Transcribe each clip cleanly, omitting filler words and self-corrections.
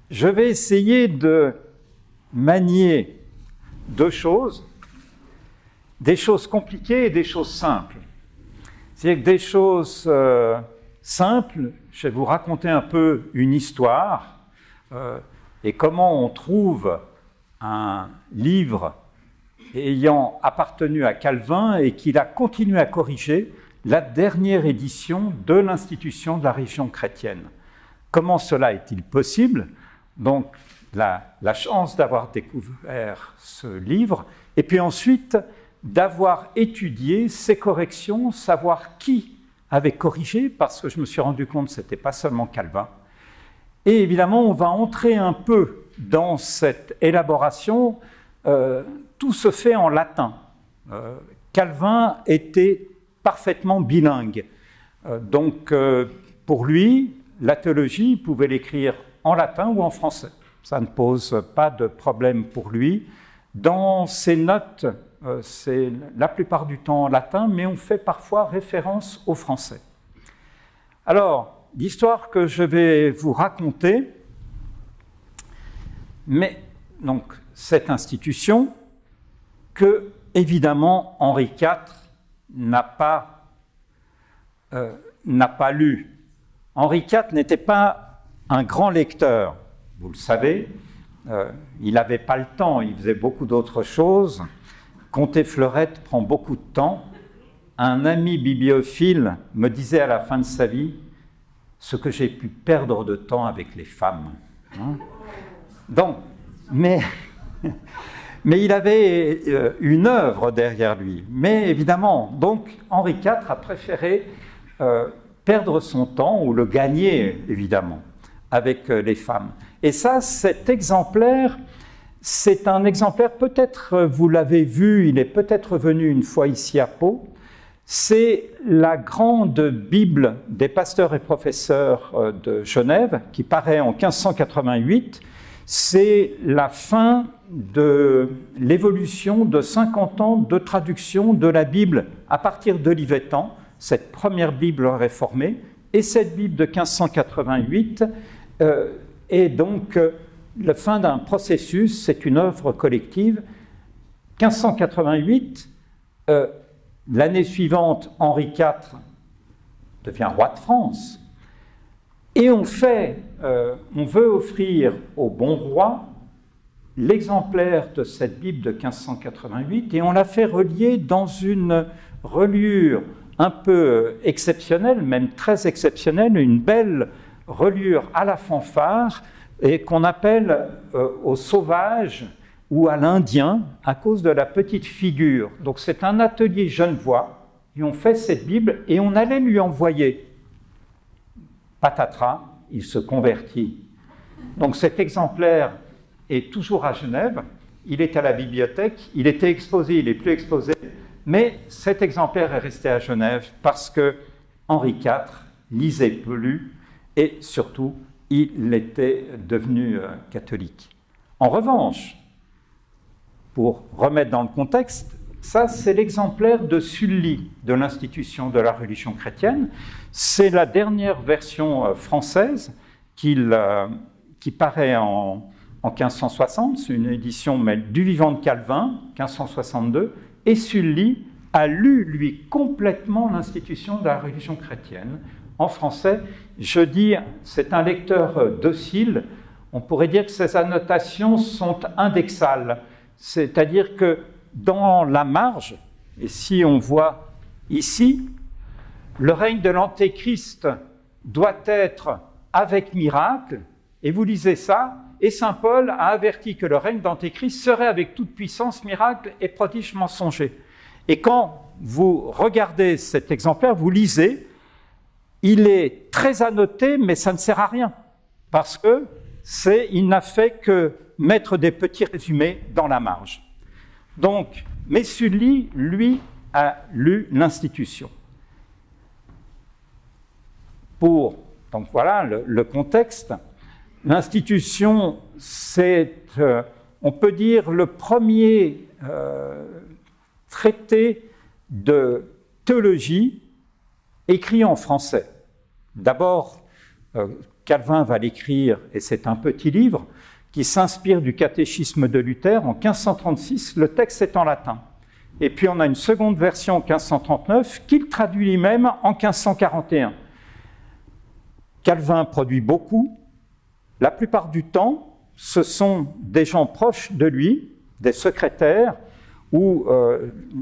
je vais essayer de manier deux choses, des choses compliquées et des choses simples. C'est-à-dire que des choses simples, je vais vous raconter un peu une histoire et comment on trouve un livre ayant appartenu à Calvin et qu'il a continué à corriger la dernière édition de l'Institution de la religion chrétienne. Comment cela est-il possible? Donc, la chance d'avoir découvert ce livre, et puis ensuite d'avoir étudié ces corrections, savoir qui avait corrigé, parce que je me suis rendu compte que ce n'était pas seulement Calvin. Et évidemment, on va entrer un peu dans cette élaboration. Tout se fait en latin. Calvin était parfaitement bilingue. Donc, pour lui, la théologie, il pouvait l'écrire en latin ou en français. Ça ne pose pas de problème pour lui. Dans ses notes, c'est la plupart du temps en latin, mais on fait parfois référence au français. Alors, l'histoire que je vais vous raconter, mais donc cette institution que, évidemment, Henri IV n'a pas lu. Henri IV n'était pas un grand lecteur, vous le savez. Il n'avait pas le temps, il faisait beaucoup d'autres choses. Compter Fleurette prend beaucoup de temps. Un ami bibliophile me disait à la fin de sa vie ce que j'ai pu perdre de temps avec les femmes. Donc, mais il avait une œuvre derrière lui. Mais évidemment, donc Henri IV a préféré perdre son temps, ou le gagner, évidemment, avec les femmes. Et ça, cet exemplaire, c'est un exemplaire, peut-être vous l'avez vu, il est peut-être venu une fois ici à Pau, c'est la grande Bible des pasteurs et professeurs de Genève, qui paraît en 1588. C'est la fin de l'évolution de 50 ans de traduction de la Bible à partir d'Olivetan, cette première Bible réformée, et cette Bible de 1588 est donc la fin d'un processus, c'est une œuvre collective. 1588, l'année suivante, Henri IV devient roi de France, et on veut offrir au bon roi l'exemplaire de cette Bible de 1588, et on l'a fait relier dans une reliure un peu exceptionnelle, même très exceptionnelle, une belle reliure à la fanfare, et qu'on appelle au sauvage ou à l'indien, à cause de la petite figure. Donc c'est un atelier genevois, et on fait cette Bible, et on allait lui envoyer. Patatras, il se convertit. Donc cet exemplaire est toujours à Genève, il est à la bibliothèque, il était exposé, il n'est plus exposé, mais cet exemplaire est resté à Genève parce que Henri IV lisait plus, et surtout, il était devenu catholique. En revanche, pour remettre dans le contexte, ça c'est l'exemplaire de Sully de l'Institution de la religion chrétienne. C'est la dernière version française qui paraît en 1560, c'est une édition du vivant de Calvin, 1562, et Sully a lu, lui, complètement l'Institution de la religion chrétienne. En français, je dis, c'est un lecteur docile. On pourrait dire que ces annotations sont indexales, c'est-à-dire que dans la marge, et si on voit ici, le règne de l'Antéchrist doit être avec miracle, et vous lisez ça, et saint Paul a averti que le règne d'Antéchrist serait avec toute puissance, miracle et prodige mensonger. Et quand vous regardez cet exemplaire, vous lisez, il est très annoté, mais ça ne sert à rien, parce qu'il n'a fait que mettre des petits résumés dans la marge. Donc, mais Sully, lui, a lu l'Institution. Donc voilà le contexte. L'Institution, c'est, on peut dire, le premier traité de théologie écrit en français. D'abord, Calvin va l'écrire, et c'est un petit livre, qui s'inspire du catéchisme de Luther en 1536. Le texte est en latin. Et puis on a une seconde version en 1539 qu'il traduit lui-même en 1541. Calvin produit beaucoup. La plupart du temps, ce sont des gens proches de lui, des secrétaires, ou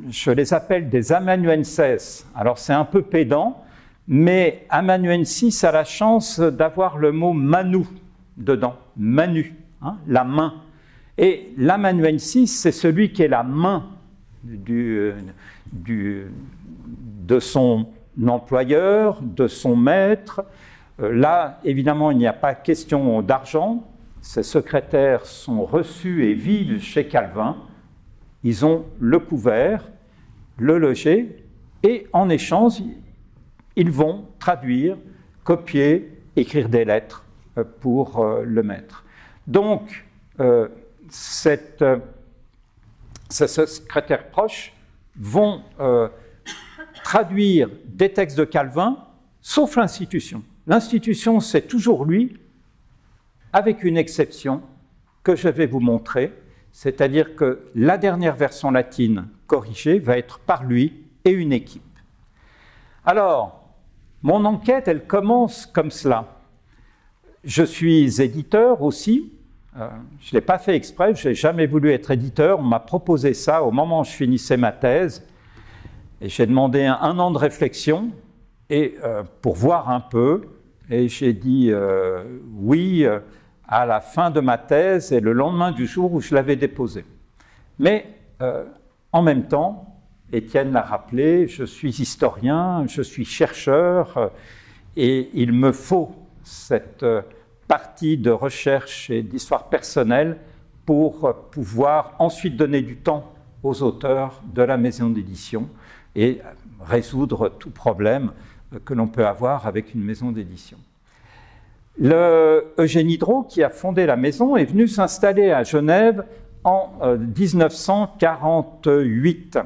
je les appelle des amanuenses. Alors c'est un peu pédant, mais amanuensis a la chance d'avoir le mot manu dedans, manu, hein, la main. Et l'amanuensis, c'est celui qui est la main de son employeur, de son maître. Là, évidemment, il n'y a pas question d'argent. Ces secrétaires sont reçus et vivent chez Calvin. Ils ont le couvert, le logis, et en échange, ils vont traduire, copier, écrire des lettres pour le maître. Donc, ces secrétaires proches vont traduire des textes de Calvin, sauf l'institution. L'institution, c'est toujours lui, avec une exception que je vais vous montrer, c'est-à-dire que la dernière version latine corrigée va être par lui et une équipe. Alors, mon enquête, elle commence comme cela. Je suis éditeur aussi. Je ne l'ai pas fait exprès, je n'ai jamais voulu être éditeur. On m'a proposé ça au moment où je finissais ma thèse. Et j'ai demandé un an de réflexion pour voir un peu. Et j'ai dit oui à la fin de ma thèse et le lendemain du jour où je l'avais déposée. Mais en même temps, Étienne l'a rappelé, je suis historien, je suis chercheur et il me faut cette partie de recherche et d'histoire personnelle pour pouvoir ensuite donner du temps aux auteurs de la maison d'édition et résoudre tout problème que l'on peut avoir avec une maison d'édition. Eugène Diderot, qui a fondé la maison, est venu s'installer à Genève en 1948.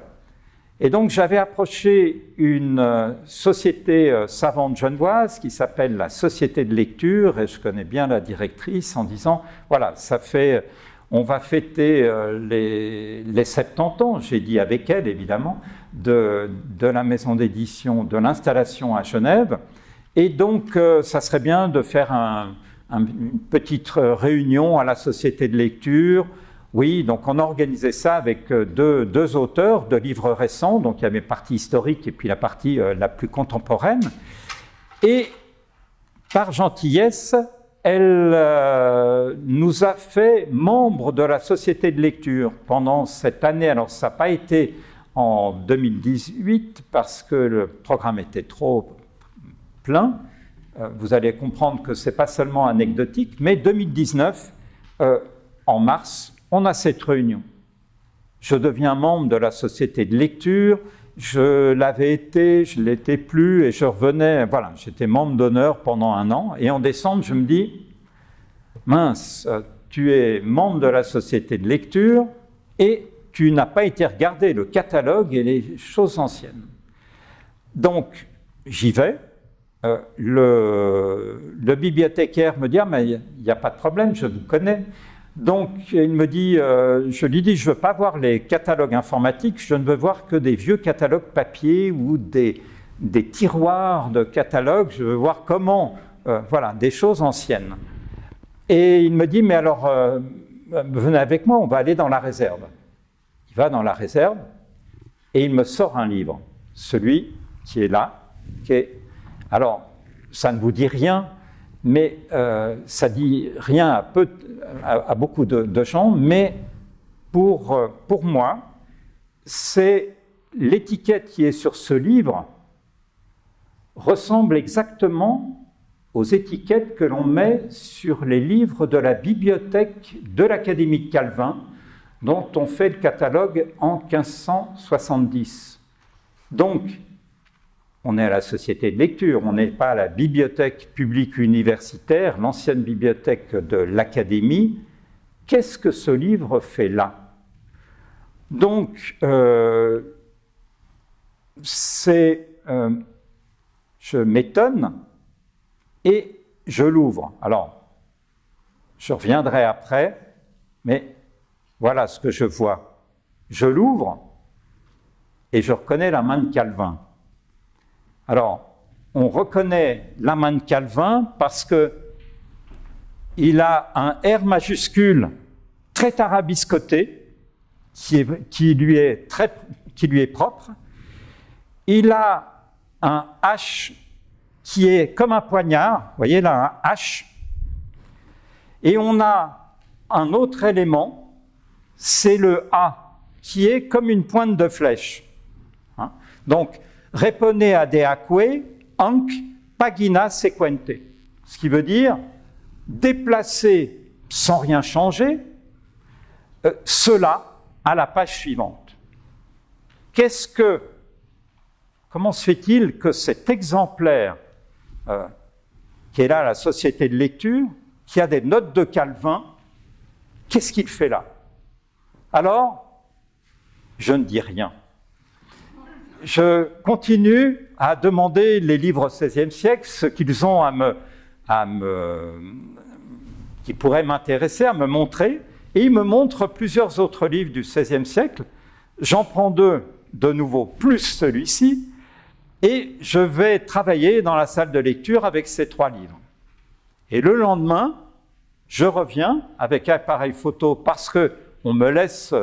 Et donc j'avais approché une société savante genevoise qui s'appelle la Société de lecture, et je connais bien la directrice, en disant, voilà, on va fêter les 70 ans, j'ai dit avec elle évidemment, de la maison d'édition, de l'installation à Genève. Et donc, ça serait bien de faire une petite réunion à la Société de lecture. Oui, donc on a organisé ça avec deux auteurs de livres récents. Donc, il y avait la partie historique et puis la partie la plus contemporaine. Et par gentillesse, elle nous a fait membres de la Société de lecture pendant cette année. Alors, ça n'a pas été en 2018 parce que le programme était trop plein. Vous allez comprendre que ce n'est pas seulement anecdotique, mais 2019, en mars, on a cette réunion. Je deviens membre de la Société de lecture, je l'avais été, je ne l'étais plus, et je revenais, voilà, j'étais membre d'honneur pendant un an, et en décembre, je me dis, mince, tu es membre de la Société de lecture, et tu n'as pas été regarder le catalogue et les choses anciennes. Donc, j'y vais. Le bibliothécaire me dit, ah, mais il n'y a pas de problème, je vous connais. Donc, il me dit, je lui dis, je ne veux pas voir les catalogues informatiques, je ne veux voir que des vieux catalogues papier ou des tiroirs de catalogues, je veux voir comment, voilà, des choses anciennes. Et il me dit, mais alors, venez avec moi, on va aller dans la réserve. Il va dans la réserve et il me sort un livre, celui qui est là, qui est... Alors, ça ne vous dit rien, mais ça dit rien à beaucoup de gens, mais pour moi, c'est l'étiquette qui est sur ce livre ressemble exactement aux étiquettes que l'on met sur les livres de la bibliothèque de l'Académie de Calvin, dont on fait le catalogue en 1570. Donc, on est à la Société de lecture, on n'est pas à la bibliothèque publique universitaire, l'ancienne bibliothèque de l'Académie. Qu'est-ce que ce livre fait là? Donc, je m'étonne et je l'ouvre. Alors, je reviendrai après, mais voilà ce que je vois. Je l'ouvre et je reconnais la main de Calvin. Alors, on reconnaît la main de Calvin parce qu'il a un R majuscule très tarabiscoté, qui lui est propre. Il a un H qui est comme un poignard, vous voyez là, un H. Et on a un autre élément, c'est le A, qui est comme une pointe de flèche. Hein? Donc, repone adeaque, anc pagina sequente. Ce qui veut dire déplacer sans rien changer, cela à la page suivante. Comment se fait-il que cet exemplaire qui est là à la Société de lecture, qui a des notes de Calvin, qu'est-ce qu'il fait là? Alors, je ne dis rien. Je continue à demander les livres au XVIe siècle, ce qu'ils ont qui pourraient m'intéresser, à me montrer, et ils me montrent plusieurs autres livres du XVIe siècle. J'en prends deux de nouveau, plus celui-ci, et je vais travailler dans la salle de lecture avec ces trois livres. Et le lendemain, je reviens avec un appareil photo parce qu'on me laisse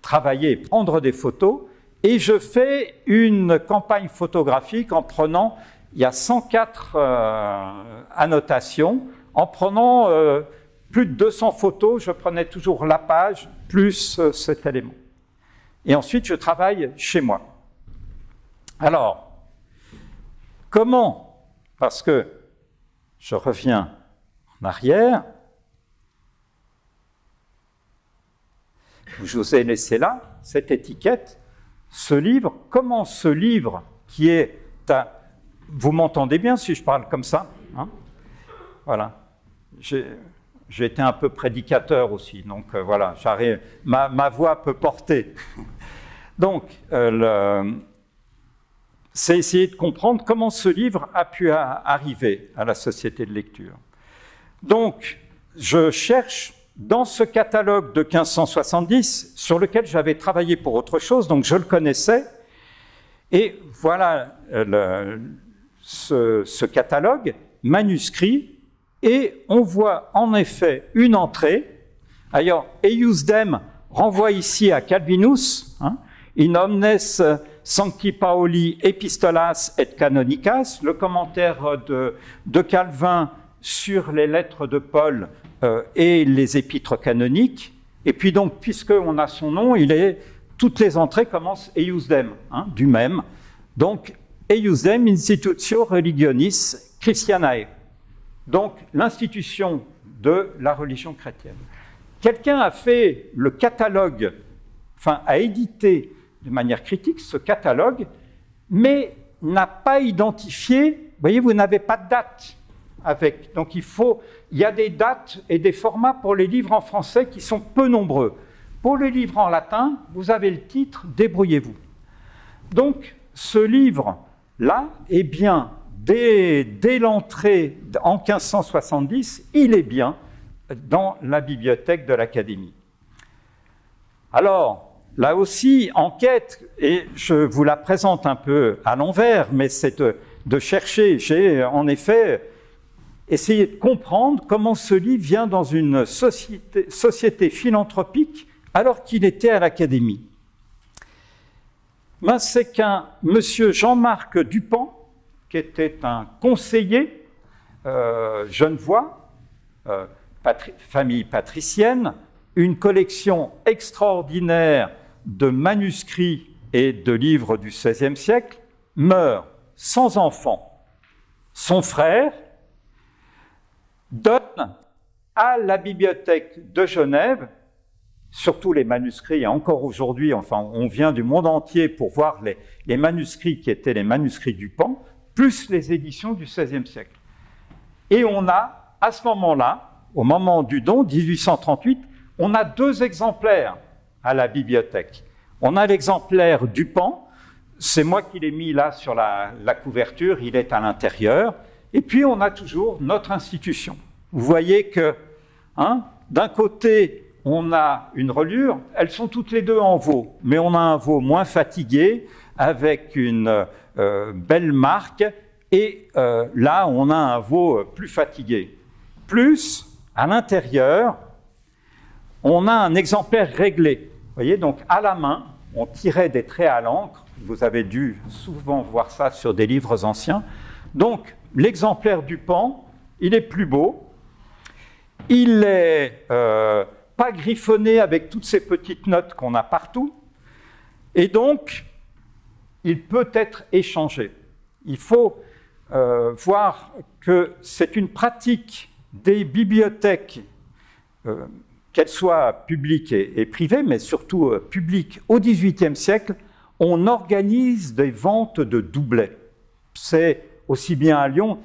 travailler, prendre des photos, et je fais une campagne photographique en prenant, il y a 104 annotations, en prenant plus de 200 photos, je prenais toujours la page plus cet élément. Et ensuite, je travaille chez moi. Alors, comment? Parce que je reviens en arrière. Je vous ai laissé là cette étiquette, ce livre. Comment ce livre qui est à... Vous m'entendez bien si je parle comme ça, hein? Voilà. J'ai été un peu prédicateur aussi, donc voilà, j'arrive, ma voix peut porter. Donc, c'est essayer de comprendre comment ce livre a pu arriver à la Société de lecture. Donc, je cherche dans ce catalogue de 1570, sur lequel j'avais travaillé pour autre chose, donc je le connaissais, et voilà ce catalogue manuscrit, et on voit en effet une entrée. D'ailleurs, Eiusdem renvoie ici à Calvinus, hein, in omnes sancti Pauli epistolas et canonicas, le commentaire de Calvin sur les lettres de Paul et les épîtres canoniques. Et puis donc, puisqu'on a son nom, toutes les entrées commencent Eiusdem, hein, du même. Donc, Eiusdem institutio religionis Christianae. Donc, l'institution de la religion chrétienne. Quelqu'un a fait le catalogue, enfin, a édité de manière critique ce catalogue, mais n'a pas identifié, vous voyez, vous n'avez pas de date avec. Donc, il y a des dates et des formats pour les livres en français qui sont peu nombreux. Pour les livres en latin, vous avez le titre « Débrouillez-vous ». Donc, ce livre-là, eh bien, dès l'entrée en 1570, il est bien dans la bibliothèque de l'Académie. Alors, là aussi, enquête, et je vous la présente un peu à l'envers, mais c'est de chercher. J'ai en effet essayé de comprendre comment ce livre vient dans une société philanthropique alors qu'il était à l'Académie. Ben, c'est qu'un monsieur Jean-Marc Dupont, qui était un conseiller genevois, famille patricienne, une collection extraordinaire de manuscrits et de livres du XVIe siècle, meurt sans enfant. Son frère donne à la bibliothèque de Genève, surtout les manuscrits, et encore aujourd'hui, enfin, on vient du monde entier pour voir les manuscrits qui étaient les manuscrits Dupont, plus les éditions du XVIe siècle. Et on a, à ce moment-là, au moment du don, 1838, on a 2 exemplaires à la bibliothèque. On a l'exemplaire Dupont, c'est moi qui l'ai mis là sur la couverture, il est à l'intérieur, Et puis, on a toujours notre institution. Vous voyez que, hein, d'un côté, on a une reliure, elles sont toutes les deux en veau, mais on a un veau moins fatigué, avec une belle marque, et là, on a un veau plus fatigué. Plus, à l'intérieur, on a un exemplaire réglé. Vous voyez, donc à la main, on tirait des traits à l'encre. Vous avez dû souvent voir ça sur des livres anciens. Donc, l'exemplaire du Pan, il est plus beau. Il n'est pas griffonné avec toutes ces petites notes qu'on a partout. Et donc, il peut être échangé. Il faut voir que c'est une pratique des bibliothèques, qu'elles soient publiques et privées, mais surtout publiques au XVIIIe siècle. On organise des ventes de doublets. C'est aussi bien à Lyon.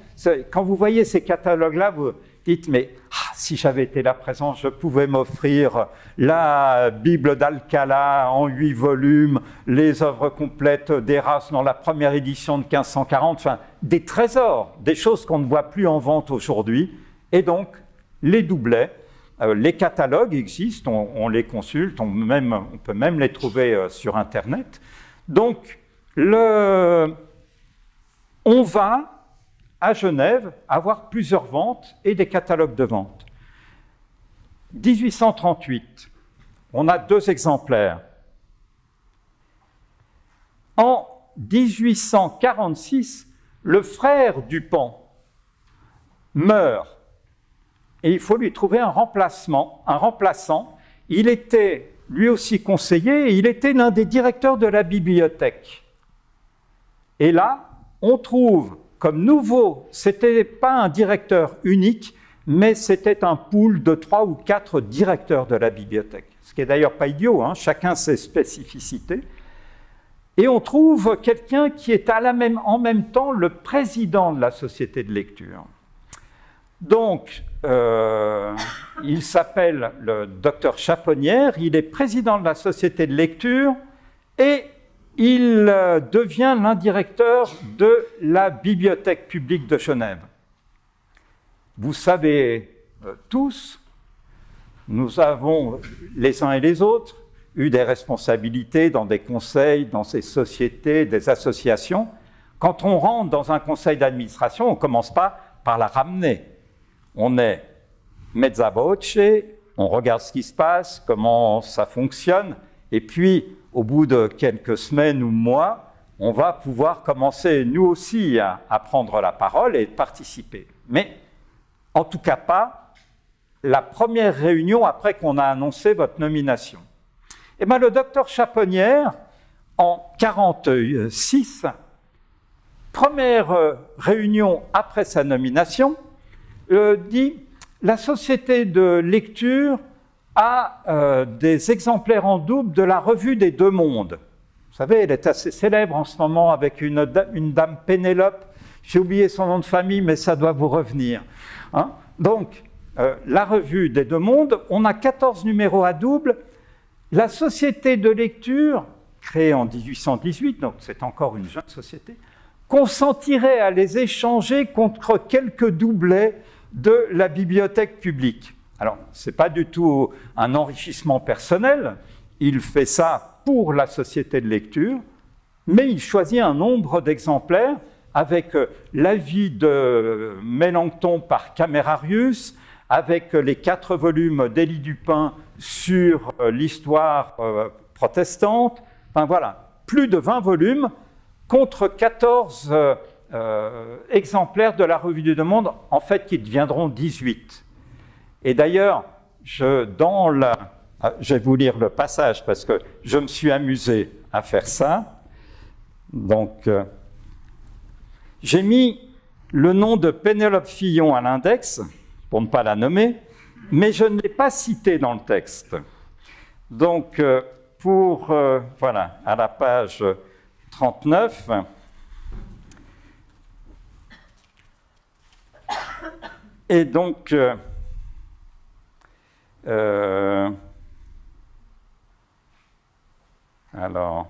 Quand vous voyez ces catalogues-là, vous dites, mais si j'avais été là présent, je pouvais m'offrir la Bible d'Alcala en 8 volumes, les œuvres complètes d'Erasme dans la première édition de 1540, enfin, des trésors, des choses qu'on ne voit plus en vente aujourd'hui. Et donc, les doublets, les catalogues existent, on les consulte, on peut même les trouver sur Internet. Donc, on va, à Genève, avoir plusieurs ventes et des catalogues de vente. 1838, on a 2 exemplaires. En 1846, le frère du Pan meurt et il faut lui trouver un remplaçant. Il était lui aussi conseiller et il était l'un des directeurs de la bibliothèque. Et là, on trouve comme nouveau, ce n'était pas un directeur unique, mais c'était un pool de 3 ou 4 directeurs de la bibliothèque. Ce qui n'est d'ailleurs pas idiot, hein, chacun ses spécificités. Et on trouve quelqu'un qui est en même temps le président de la société de lecture. Donc, il s'appelle le docteur Chaponnière, il est président de la société de lecture et il devient l'un directeur de la bibliothèque publique de Genève. Vous savez tous, nous avons les uns et les autres eu des responsabilités dans des conseils, dans ces sociétés, des associations. Quand on rentre dans un conseil d'administration, on ne commence pas par la ramener. On est mezza voce, on regarde ce qui se passe, comment ça fonctionne, et puis, au bout de quelques semaines ou mois, on va pouvoir commencer, nous aussi, à prendre la parole et participer. Mais, en tout cas pas la première réunion après qu'on a annoncé votre nomination. Eh bien, le docteur Chaponnière, en 1946, première réunion après sa nomination, dit « La société de lecture a des exemplaires en double de la revue des Deux Mondes. » Vous savez, elle est assez célèbre en ce moment avec une dame Pénélope. J'ai oublié son nom de famille, mais ça doit vous revenir. Hein? Donc, la revue des Deux Mondes, on a 14 numéros à double. La société de lecture, créée en 1818, donc c'est encore une jeune société, consentirait à les échanger contre quelques doublets de la bibliothèque publique. Alors, ce n'est pas du tout un enrichissement personnel, il fait ça pour la société de lecture, mais il choisit un nombre d'exemplaires avec l'avis de Mélenchon par Camerarius, avec les 4 volumes d'Élie Dupin sur l'histoire protestante. Enfin voilà, plus de 20 volumes contre 14 exemplaires de la Revue du Deux Mondes, en fait, qui deviendront 18. Et d'ailleurs, je vais vous lire le passage parce que je me suis amusé à faire ça. Donc, j'ai mis le nom de Pénélope Fillon à l'index, pour ne pas la nommer, mais je ne l'ai pas cité dans le texte. Donc, voilà, à la page 39, et donc, alors,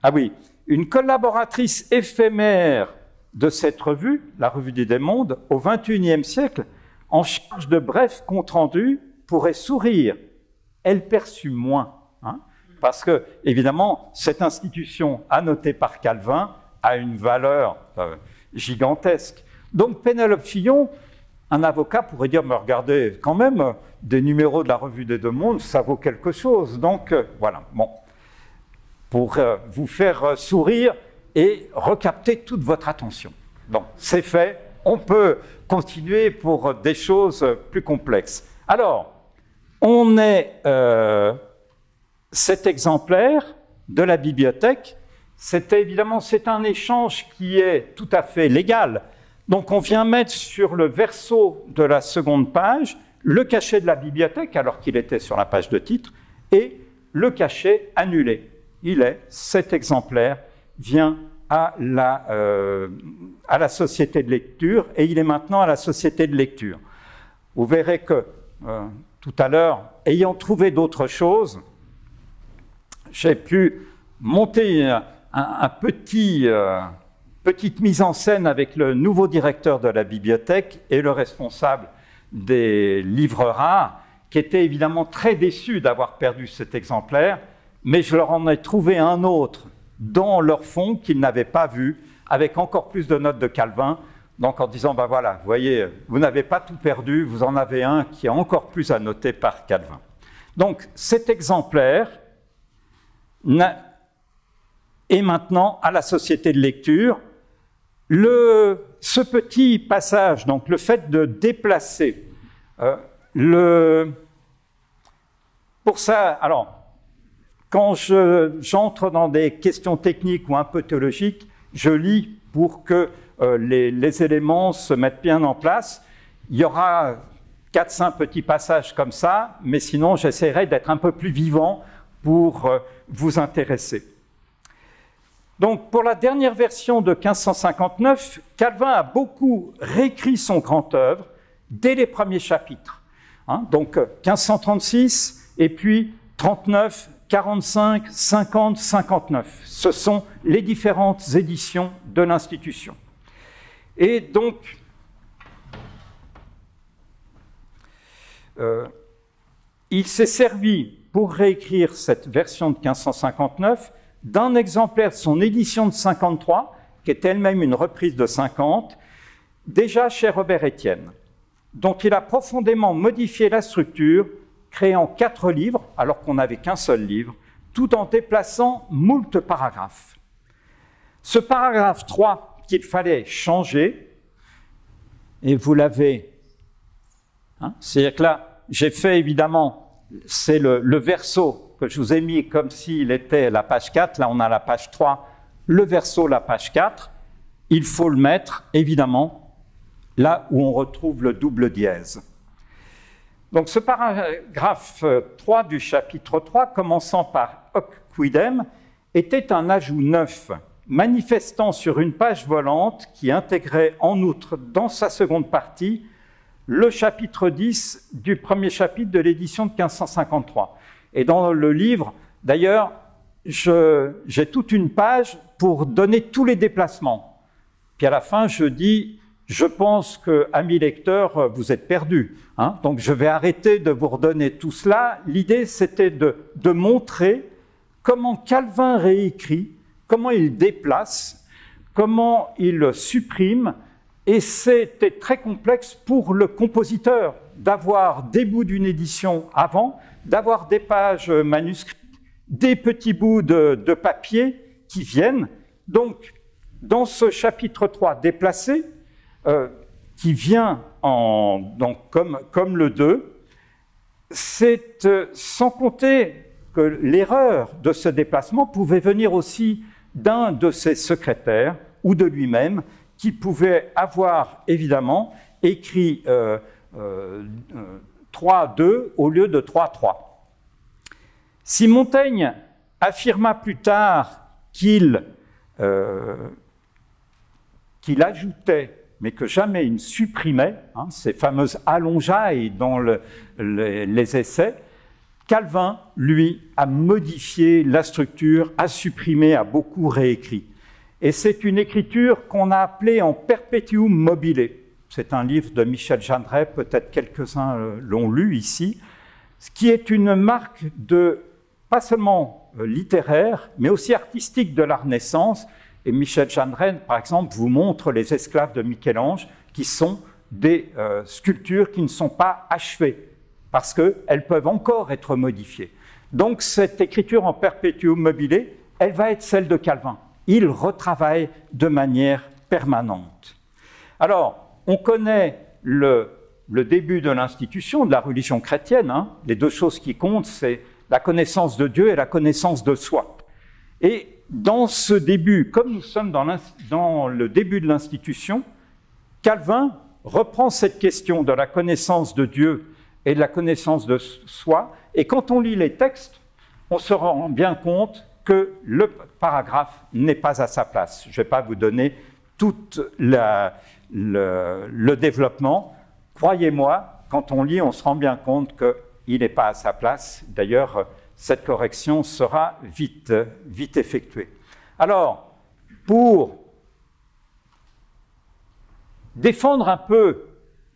ah oui, une collaboratrice éphémère de cette revue, la Revue des Deux-Mondes, au XXIe siècle, en charge de brefs comptes rendus, pourrait sourire. Elle perçut moins, hein, parce que, évidemment, cette institution annotée par Calvin a une valeur gigantesque. Donc Pénélope Fillon, un avocat pourrait dire, mais regardez, quand même, des numéros de la Revue des Deux-Mondes, ça vaut quelque chose. Donc voilà, bon, pour vous faire sourire et recapter toute votre attention. Bon, c'est fait, on peut continuer pour des choses plus complexes. Alors, on est cet exemplaire de la bibliothèque. C'était évidemment, c'est un échange qui est tout à fait légal. Donc on vient mettre sur le verso de la seconde page le cachet de la bibliothèque, alors qu'il était sur la page de titre, et le cachet annulé. Cet exemplaire vient à la société de lecture, et il est maintenant à la société de lecture. Vous verrez que tout à l'heure, ayant trouvé d'autres choses, j'ai pu monter petite mise en scène avec le nouveau directeur de la bibliothèque et le responsable des livres rares, qui étaient évidemment très déçus d'avoir perdu cet exemplaire, mais je leur en ai trouvé un autre dans leur fond qu'ils n'avaient pas vu, avec encore plus de notes de Calvin, donc en disant, ben voilà, vous voyez, vous n'avez pas tout perdu, vous en avez un qui est encore plus annoté par Calvin. Donc cet exemplaire est maintenant à la société de lecture. Ce petit passage, donc le fait de déplacer, pour ça, alors, quand j'entre dans des questions techniques ou un peu théologiques, je lis pour que les éléments se mettent bien en place. Il y aura 4-5 petits passages comme ça, mais sinon j'essaierai d'être un peu plus vivant pour vous intéresser. Donc, pour la dernière version de 1559, Calvin a beaucoup réécrit son grand œuvre dès les premiers chapitres. Hein, donc, 1536, et puis 39, 45, 50, 59. Ce sont les différentes éditions de l'institution. Et donc, il s'est servi, pour réécrire cette version de 1559, d'un exemplaire de son édition de 53, qui est elle-même une reprise de 50, déjà chez Robert Estienne, dont il a profondément modifié la structure, créant 4 livres, alors qu'on n'avait qu'un seul livre, tout en déplaçant moult paragraphes. Ce paragraphe 3 qu'il fallait changer, et vous l'avez, hein, c'est-à-dire que là, j'ai fait évidemment, c'est le verso que je vous ai mis comme s'il était la page 4, là on a la page 3, le verso, la page 4, il faut le mettre, évidemment, là où on retrouve le double dièse. Donc ce paragraphe 3 du chapitre 3, commençant par « hoc quidem », était un ajout neuf, manifestant sur une page volante qui intégrait en outre dans sa seconde partie le chapitre 10 du premier chapitre de l'édition de 1553. Et dans le livre, d'ailleurs, j'ai toute une page pour donner tous les déplacements. Puis à la fin, je dis, je pense que, amis lecteurs, vous êtes perdus. Hein, donc je vais arrêter de vous redonner tout cela. L'idée, c'était de montrer comment Calvin réécrit, comment il déplace, comment il supprime. Et c'était très complexe pour le compositeur d'avoir des bouts d'une édition avant, d'avoir des pages manuscrites, des petits bouts de papier qui viennent. Donc, dans ce chapitre 3 déplacé, qui vient comme le 2, c'est sans compter que l'erreur de ce déplacement pouvait venir aussi d'un de ses secrétaires ou de lui-même, qui pouvait avoir évidemment écrit 3-2 au lieu de 3-3. Si Montaigne affirma plus tard qu'il ajoutait, mais que jamais il ne supprimait, hein, ces fameuses allongeailles dans les essais, Calvin, lui, a modifié la structure, a supprimé, a beaucoup réécrit. Et c'est une écriture qu'on a appelée en perpetuum mobile. C'est un livre de Michel Jeanneret, peut-être quelques-uns l'ont lu ici, ce qui est une marque de, pas seulement littéraire, mais aussi artistique de la Renaissance. Et Michel Jeanneret, par exemple, vous montre les esclaves de Michel-Ange, qui sont des sculptures qui ne sont pas achevées, parce qu'elles peuvent encore être modifiées. Donc cette écriture en perpetuum mobile, elle va être celle de Calvin. Il retravaille de manière permanente. Alors, on connaît le début de l'institution, de la religion chrétienne. Hein. Les deux choses qui comptent, c'est la connaissance de Dieu et la connaissance de soi. Et dans ce début, comme nous sommes dans le début de l'institution, Calvin reprend cette question de la connaissance de Dieu et de la connaissance de soi. Et quand on lit les textes, on se rend bien compte que le paragraphe n'est pas à sa place. Je ne vais pas vous donner tout le développement. Croyez-moi, quand on lit, on se rend bien compte qu'il n'est pas à sa place. D'ailleurs, cette correction sera vite effectuée. Alors, pour défendre un peu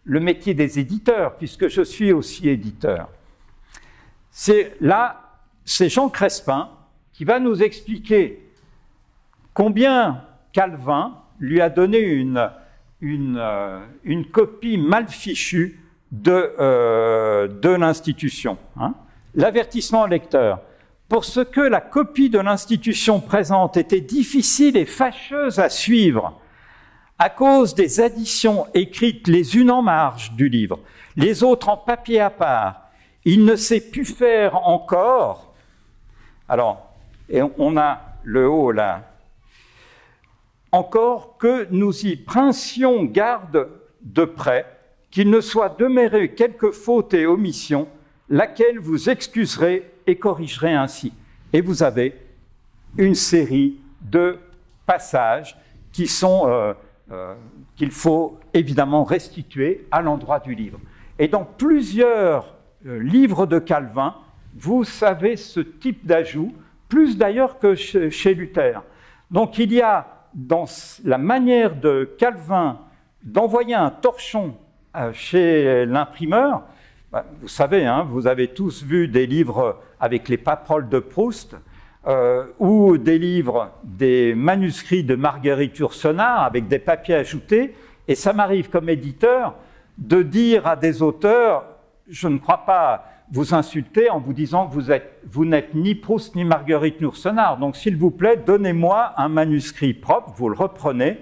le métier des éditeurs, puisque je suis aussi éditeur, c'est Jean Crespin qui va nous expliquer combien Calvin lui a donné une copie mal fichue de l'institution. Hein. L'avertissement au lecteur. Pour ce que la copie de l'institution présente était difficile et fâcheuse à suivre, à cause des additions écrites les unes en marge du livre, les autres en papier à part, il ne s'est pu faire encore. Alors, et on a le haut là. Encore que nous y princions garde de près, qu'il ne soit demeuré quelque faute et omission, laquelle vous excuserez et corrigerez ainsi. Et vous avez une série de passages qui sont qu'il faut évidemment restituer à l'endroit du livre. Et dans plusieurs livres de Calvin, vous savez ce type d'ajout, plus d'ailleurs que chez Luther. Donc il y a dans la manière de Calvin d'envoyer un torchon chez l'imprimeur, vous savez, hein, vous avez tous vu des livres avec les paperoles de Proust, ou des livres, des manuscrits de Marguerite Yourcenar avec des papiers ajoutés, et ça m'arrive comme éditeur de dire à des auteurs, je ne crois pas vous insulter en vous disant que vous n'êtes ni Proust ni Marguerite Yourcenar, donc s'il vous plaît, donnez-moi un manuscrit propre, vous le reprenez,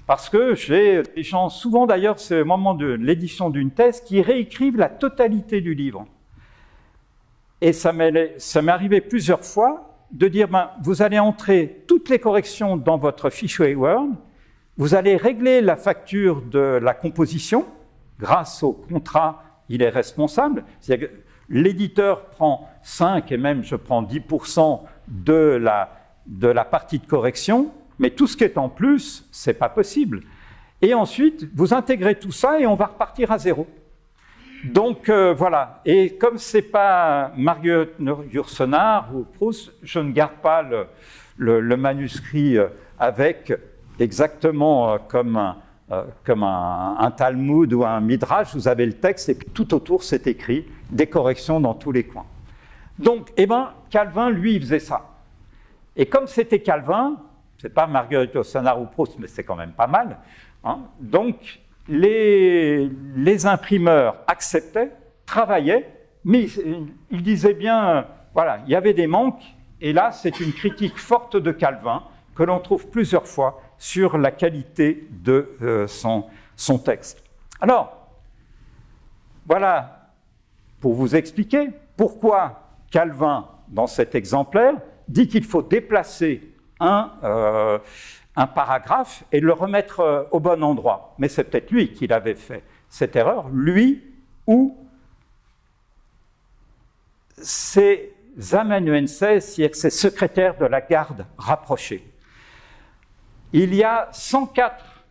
parce que j'ai des gens, souvent d'ailleurs, c'est au moment de l'édition d'une thèse, qui réécrivent la totalité du livre. Et ça m'est arrivé plusieurs fois de dire, vous allez entrer toutes les corrections dans votre fichier Word, vous allez régler la facture de la composition, grâce au contrat, il est responsable, c'est-à-dire que l'éditeur prend 5 et même je prends 10% de la partie de correction, mais tout ce qui est en plus, ce n'est pas possible. Et ensuite, vous intégrez tout ça et on va repartir à zéro. Donc voilà, et comme ce n'est pas Marguerite Yourcenar ou Proust, je ne garde pas le manuscrit avec exactement comme un Talmud ou un Midrash, vous avez le texte et puis tout autour c'est écrit, des corrections dans tous les coins. Donc, Calvin, lui, il faisait ça. Et comme c'était Calvin, c'est pas Marguerite Yourcenar ou Proust, mais c'est quand même pas mal, hein, donc les imprimeurs acceptaient, travaillaient, mais ils disaient bien, voilà, il y avait des manques, et là, c'est une critique forte de Calvin, que l'on trouve plusieurs fois sur la qualité de son texte. Alors, voilà, pour vous expliquer pourquoi Calvin, dans cet exemplaire, dit qu'il faut déplacer un paragraphe et le remettre au bon endroit. Mais c'est peut-être lui qui l'avait fait, cette erreur, lui ou ses amanuenses, c'est-à-dire ses secrétaires de la garde rapprochés. Il y a 104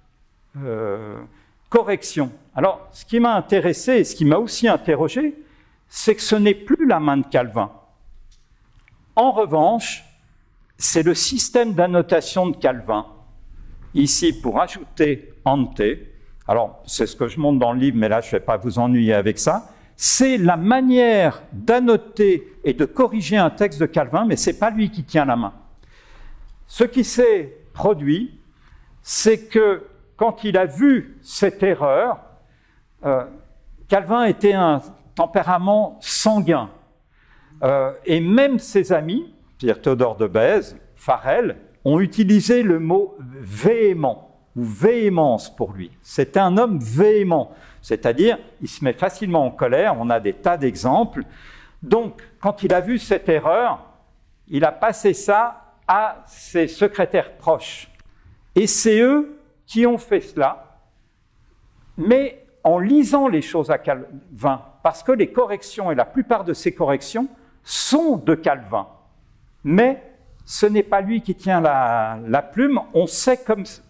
corrections. Alors, ce qui m'a intéressé et ce qui m'a aussi interrogé, c'est que ce n'est plus la main de Calvin. En revanche, c'est le système d'annotation de Calvin. Ici, pour ajouter ante, alors c'est ce que je montre dans le livre, mais là je ne vais pas vous ennuyer avec ça, c'est la manière d'annoter et de corriger un texte de Calvin, mais ce n'est pas lui qui tient la main. Ce qui s'est produit, c'est que quand il a vu cette erreur, Calvin était un tempérament sanguin. Et même ses amis, c'est-à-dire Théodore de Bèze, Farel, ont utilisé le mot véhément ou véhémence pour lui. C'était un homme véhément, c'est-à-dire il se met facilement en colère, on a des tas d'exemples. Donc, quand il a vu cette erreur, il a passé ça à ses secrétaires proches. Et c'est eux qui ont fait cela, mais en lisant les choses à Calvin, parce que les corrections, et la plupart de ces corrections, sont de Calvin. Mais ce n'est pas lui qui tient la plume. On sait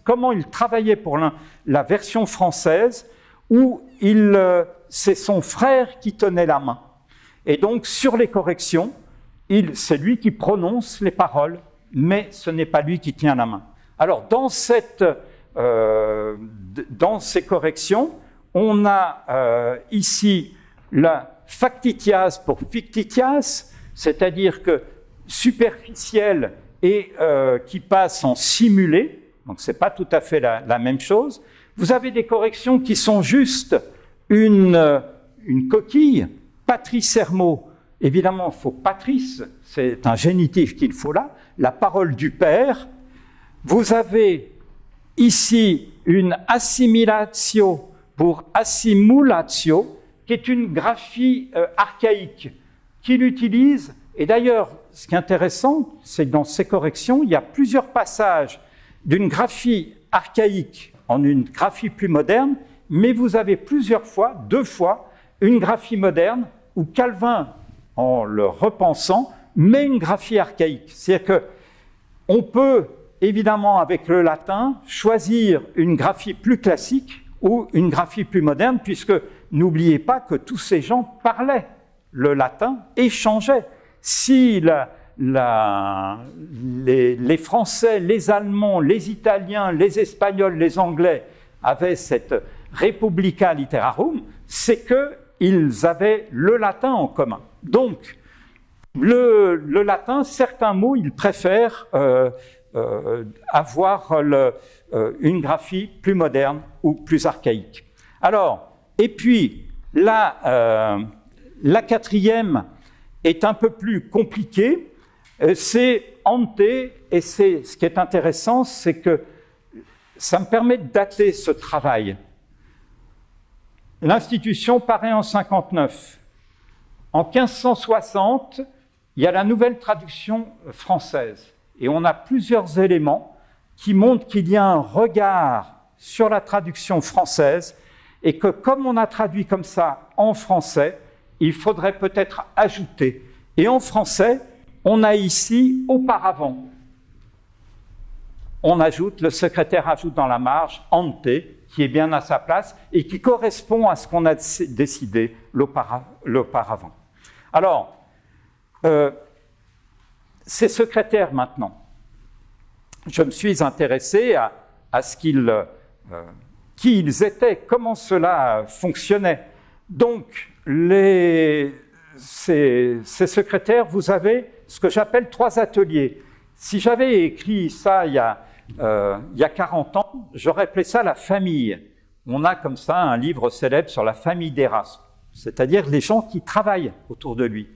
comment il travaillait pour la version française, où c'est son frère qui tenait la main. Et donc, sur les corrections, c'est lui qui prononce les paroles, mais ce n'est pas lui qui tient la main. Alors, dans ces corrections, on a ici la factitias pour fictitias, c'est-à-dire que superficiel et qui passe en simulé, donc ce n'est pas tout à fait la même chose. Vous avez des corrections qui sont juste une coquille, patricermo, évidemment il faut patrice, c'est un génitif qu'il faut là, la parole du Père. Vous avez ici une assimilatio pour assimulatio, qui est une graphie archaïque, qu'il utilise. Et d'ailleurs, ce qui est intéressant, c'est que dans ces corrections, il y a plusieurs passages d'une graphie archaïque en une graphie plus moderne, mais vous avez plusieurs fois, 2 fois, une graphie moderne où Calvin, en le repensant, met une graphie archaïque. C'est-à-dire qu'on peut, évidemment, avec le latin, choisir une graphie plus classique ou une graphie plus moderne, puisque n'oubliez pas que tous ces gens parlaient le latin, échangeaient. Si les Français, les Allemands, les Italiens, les Espagnols, les Anglais avaient cette Republica Literarum, c'est qu'ils avaient le latin en commun. Donc, le latin, certains mots, ils préfèrent avoir une graphie plus moderne ou plus archaïque. Alors, et puis, la 4e est un peu plus compliquée, c'est ante, et ce qui est intéressant, c'est que ça me permet de dater ce travail. L'institution paraît en 59. En 1560, il y a la nouvelle traduction française, et on a plusieurs éléments qui montrent qu'il y a un regard sur la traduction française, et que comme on a traduit comme ça en français, il faudrait peut-être ajouter. Et en français, on a ici « auparavant ». On ajoute, le secrétaire ajoute dans la marge « ante », qui est bien à sa place et qui correspond à ce qu'on a décidé l'auparavant. Alors, ces secrétaires maintenant, je me suis intéressé à ce qui ils étaient, comment cela fonctionnait. Donc, ces secrétaires, vous avez ce que j'appelle 3 ateliers. Si j'avais écrit ça il y a 40 ans, j'aurais appelé ça la famille. On a comme ça un livre célèbre sur la famille d'Erasme, c'est-à-dire les gens qui travaillent autour de lui.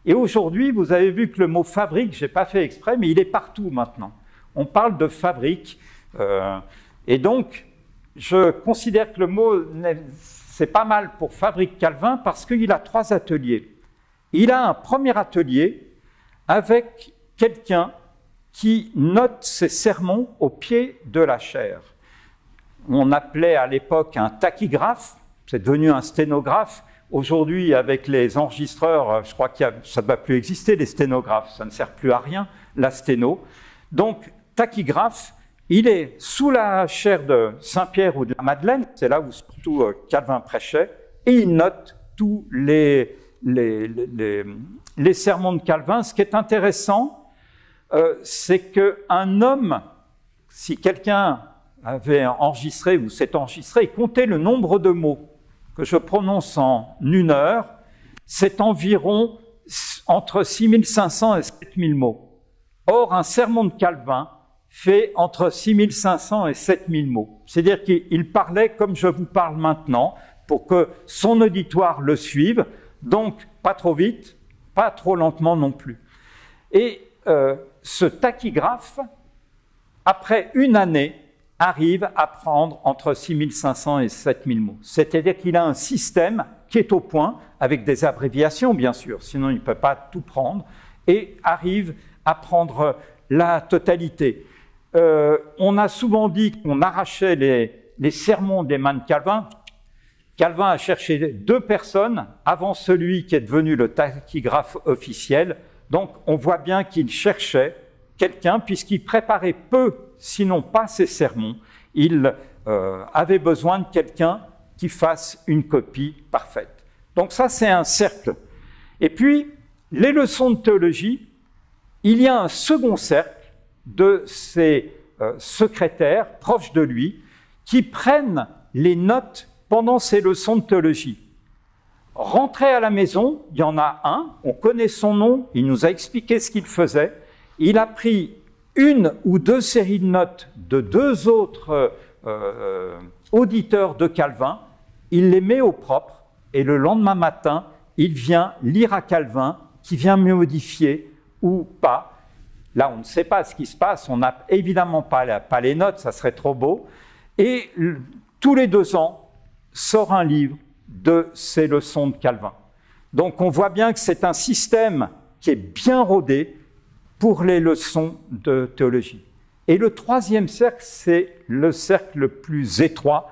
Et aujourd'hui, vous avez vu que le mot fabrique, je n'ai pas fait exprès, mais il est partout maintenant. On parle de fabrique. Et donc, je considère que le mot, c'est pas mal pour Fabrique Calvin parce qu'il a 3 ateliers. Il a un premier atelier avec quelqu'un qui note ses sermons au pied de la chaire. On appelait à l'époque un tachygraphe, c'est devenu un sténographe. Aujourd'hui, avec les enregistreurs, je crois que ça ne va plus exister, les sténographes, ça ne sert plus à rien, la sténo. Donc, tachygraphe, il est sous la chaire de Saint-Pierre ou de la Madeleine, c'est là où surtout Calvin prêchait, et il note tous les les sermons de Calvin, ce qui est intéressant, c'est qu'un homme, si quelqu'un avait enregistré ou s'est enregistré, comptait le nombre de mots que je prononce en 1 heure, c'est environ entre 6500 et 7000 mots. Or, un sermon de Calvin fait entre 6500 et 7000 mots. C'est-à-dire qu'il parlait comme je vous parle maintenant, pour que son auditoire le suive, donc pas trop vite, pas trop lentement non plus. Et ce tachygraphe, après 1 année, arrive à prendre entre 6500 et 7000 mots. C'est-à-dire qu'il a un système qui est au point, avec des abréviations bien sûr, sinon il ne peut pas tout prendre, et arrive à prendre la totalité. On a souvent dit qu'on arrachait les sermons des mains de Calvin. Calvin a cherché 2 personnes avant celui qui est devenu le tachygraphe officiel. Donc on voit bien qu'il cherchait quelqu'un, puisqu'il préparait peu, sinon pas ses sermons. Il avait besoin de quelqu'un qui fasse une copie parfaite. Donc ça, c'est un cercle. Et puis, les leçons de théologie, il y a un second cercle de ses secrétaires proches de lui qui prennent les notes pendant ces leçons de théologie. Rentré à la maison, il y en a un, on connaît son nom, il nous a expliqué ce qu'il faisait, il a pris 1 ou 2 séries de notes de 2 autres auditeurs de Calvin, il les met au propre, et le lendemain matin, il vient lire à Calvin, qui vient modifier ou pas. Là, on ne sait pas ce qui se passe, on n'a évidemment pas les notes, ça serait trop beau, et tous les 2 ans, sort un livre de ces leçons de Calvin. Donc on voit bien que c'est un système qui est bien rodé pour les leçons de théologie. Et le 3e cercle, c'est le cercle le plus étroit.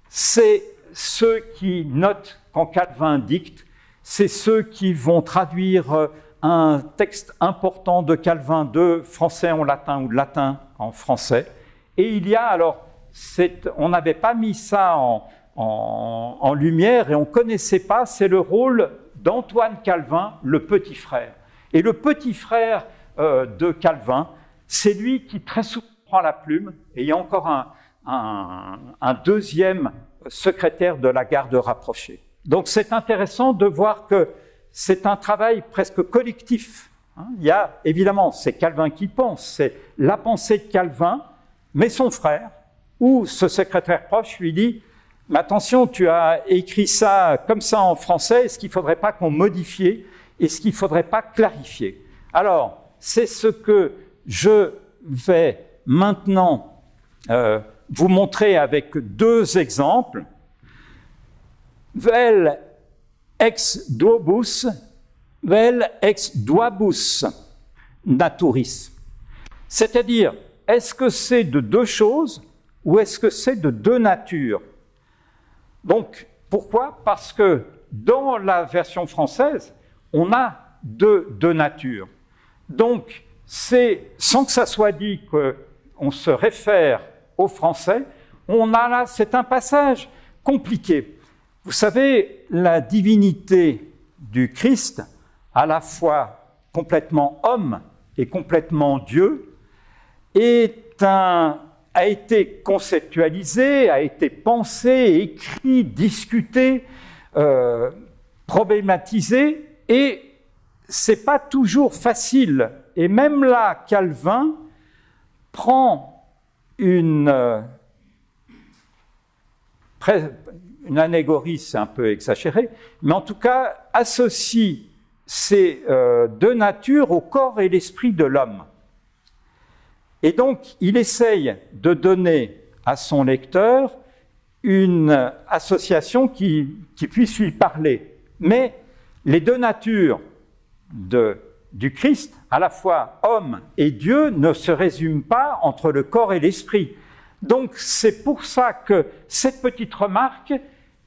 C'est ceux qui notent quand Calvin dicte, c'est ceux qui vont traduire un texte important de Calvin de français en latin ou de latin en français. Et il y a alors, on n'avait pas mis ça en lumière et on ne connaissait pas, c'est le rôle d'Antoine Calvin, le petit frère. Et le petit frère de Calvin, c'est lui qui très souvent prend la plume, et il y a encore un 2e secrétaire de la garde rapprochée. Donc c'est intéressant de voir que c'est un travail presque collectif. Il y a, évidemment, c'est Calvin qui pense, c'est la pensée de Calvin, mais son frère, ou ce secrétaire proche lui dit « Mais attention, tu as écrit ça comme ça en français, est-ce qu'il ne faudrait pas qu'on modifie? Est-ce qu'il ne faudrait pas clarifier ?» Alors, c'est ce que je vais maintenant vous montrer avec 2 exemples. Vel ex duobus, vel ex duabus naturis. C'est-à-dire, est-ce que c'est de 2 choses ou est-ce que c'est de 2 natures? Donc, pourquoi? Parce que dans la version française, on a deux natures. Donc, c'est, sans que ça soit dit qu'on se réfère au français, on a là, c'est un passage compliqué. Vous savez, la divinité du Christ, à la fois complètement homme et complètement Dieu, a été conceptualisé, a été pensé, écrit, discuté, problématisé, et c'est pas toujours facile. Et même là, Calvin prend une allégorie, c'est un peu exagéré, mais en tout cas associe ces 2 natures au corps et l'esprit de l'homme. Et donc, il essaye de donner à son lecteur une association qui puisse lui parler. Mais les 2 natures du Christ, à la fois homme et Dieu, ne se résument pas entre le corps et l'esprit. Donc, c'est pour ça que cette petite remarque,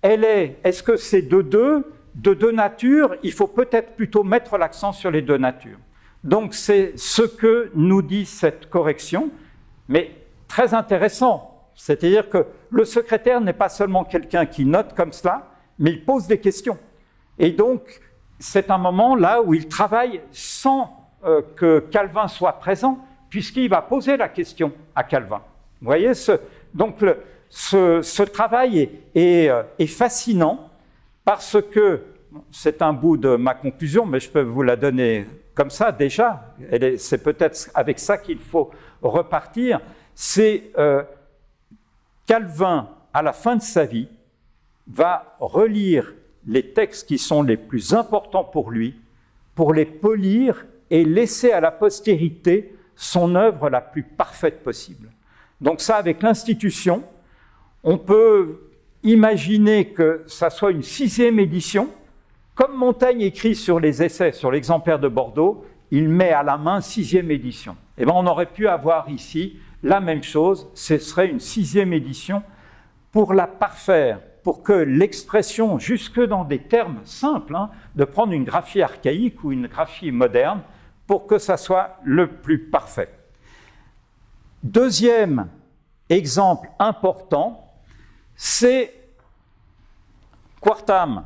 est-ce que c'est de deux natures? Il faut peut-être plutôt mettre l'accent sur les 2 natures. Donc, c'est ce que nous dit cette correction, mais très intéressant. C'est-à-dire que le secrétaire n'est pas seulement quelqu'un qui note comme cela, mais il pose des questions. Et donc, c'est un moment là où il travaille sans que Calvin soit présent, puisqu'il va poser la question à Calvin. Vous voyez, ce travail est fascinant parce que, c'est un bout de ma conclusion, mais je peux vous la donner comme ça déjà, c'est peut-être avec ça qu'il faut repartir, c'est Calvin, à la fin de sa vie, va relire les textes qui sont les plus importants pour lui, pour les polir et laisser à la postérité son œuvre la plus parfaite possible. Donc ça, avec l'institution, on peut imaginer que ça soit une 6e édition. Comme Montaigne écrit sur les essais, sur l'exemplaire de Bordeaux, il met à la main 6e édition. Eh bien, on aurait pu avoir ici la même chose, ce serait une 6e édition pour la parfaire, pour que l'expression, jusque dans des termes simples, de prendre une graphie archaïque ou une graphie moderne, pour que ça soit le plus parfait. Deuxième exemple important, c'est Quartam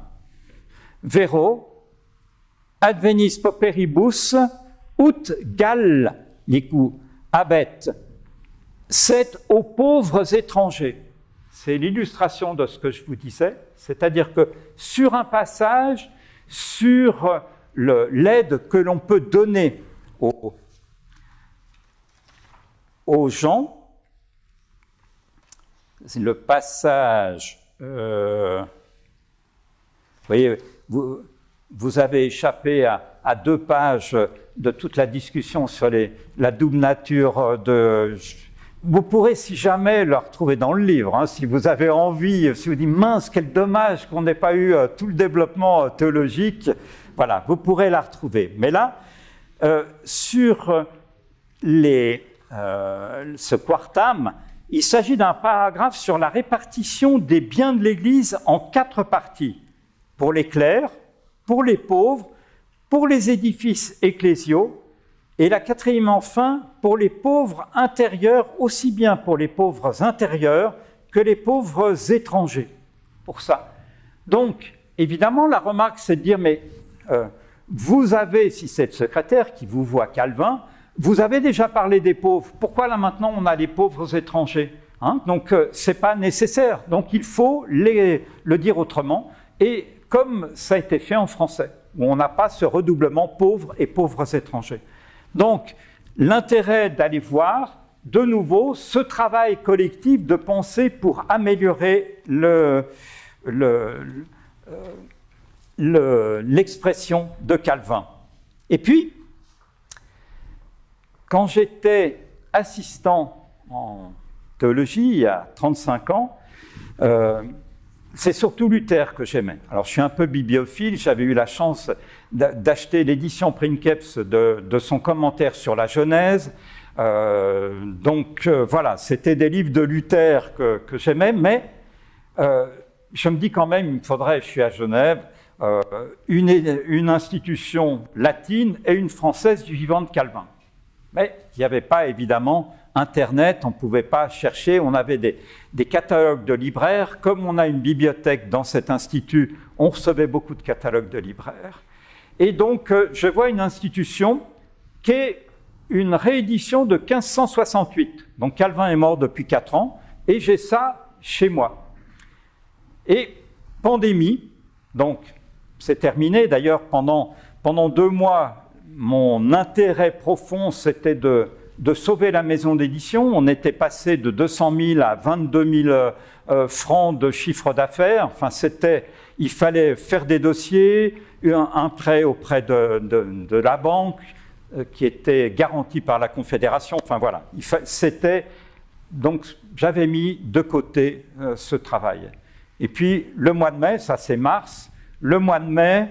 Vero, advenis pauperibus, ut Gallicu abet, c'est aux pauvres étrangers. C'est l'illustration de ce que je vous disais, c'est-à-dire que sur un passage, sur l'aide que l'on peut donner aux gens, c'est le passage, vous voyez, vous avez échappé à 2 pages de toute la discussion sur la double nature de... Vous pourrez, si jamais, le retrouver dans le livre, si vous avez envie, si vous dites « mince, quel dommage qu'on n'ait pas eu tout le développement théologique », voilà, vous pourrez la retrouver. Mais là, sur ce quartam, il s'agit d'un paragraphe sur la répartition des biens de l'Église en 4 parties. Pour les clercs, pour les pauvres, pour les édifices ecclésiaux, et la 4e enfin, pour les pauvres intérieurs, aussi bien pour les pauvres intérieurs que les pauvres étrangers. Pour ça. Donc, évidemment, la remarque, c'est de dire, mais vous avez, si c'est le secrétaire qui vous voit Calvin, vous avez déjà parlé des pauvres. Pourquoi là maintenant on a les pauvres étrangers, Donc, ce n'est pas nécessaire. Donc, il faut le dire autrement. Et comme ça a été fait en français, où on n'a pas ce redoublement pauvres et pauvres étrangers. Donc, l'intérêt d'aller voir, de nouveau, ce travail collectif de pensée pour améliorer l'expression de Calvin. Et puis, quand j'étais assistant en théologie, il y a 35 ans, c'est surtout Luther que j'aimais. Alors, je suis un peu bibliophile, j'avais eu la chance d'acheter l'édition Princeps de son commentaire sur la Genèse. Voilà, c'était des livres de Luther que j'aimais, mais je me dis quand même, il me faudrait, je suis à Genève, une institution latine et une française du vivant de Calvin. Mais il n'y avait pas, évidemment, Internet, on ne pouvait pas chercher, on avait des catalogues de libraires. Comme on a une bibliothèque dans cet institut, on recevait beaucoup de catalogues de libraires. Et donc, je vois une institution qui est une réédition de 1568. Donc, Calvin est mort depuis 4 ans, et j'ai ça chez moi. Et pandémie, donc c'est terminé. D'ailleurs, pendant 2 mois, mon intérêt profond, c'était de sauver la maison d'édition. On était passé de 200 000 à 22 000 francs de chiffre d'affaires. Enfin, il fallait faire des dossiers, un prêt auprès de la banque qui était garanti par la Confédération. Enfin, voilà. Donc, j'avais mis de côté ce travail. Et puis, le mois de mai, ça c'est mars, le mois de mai,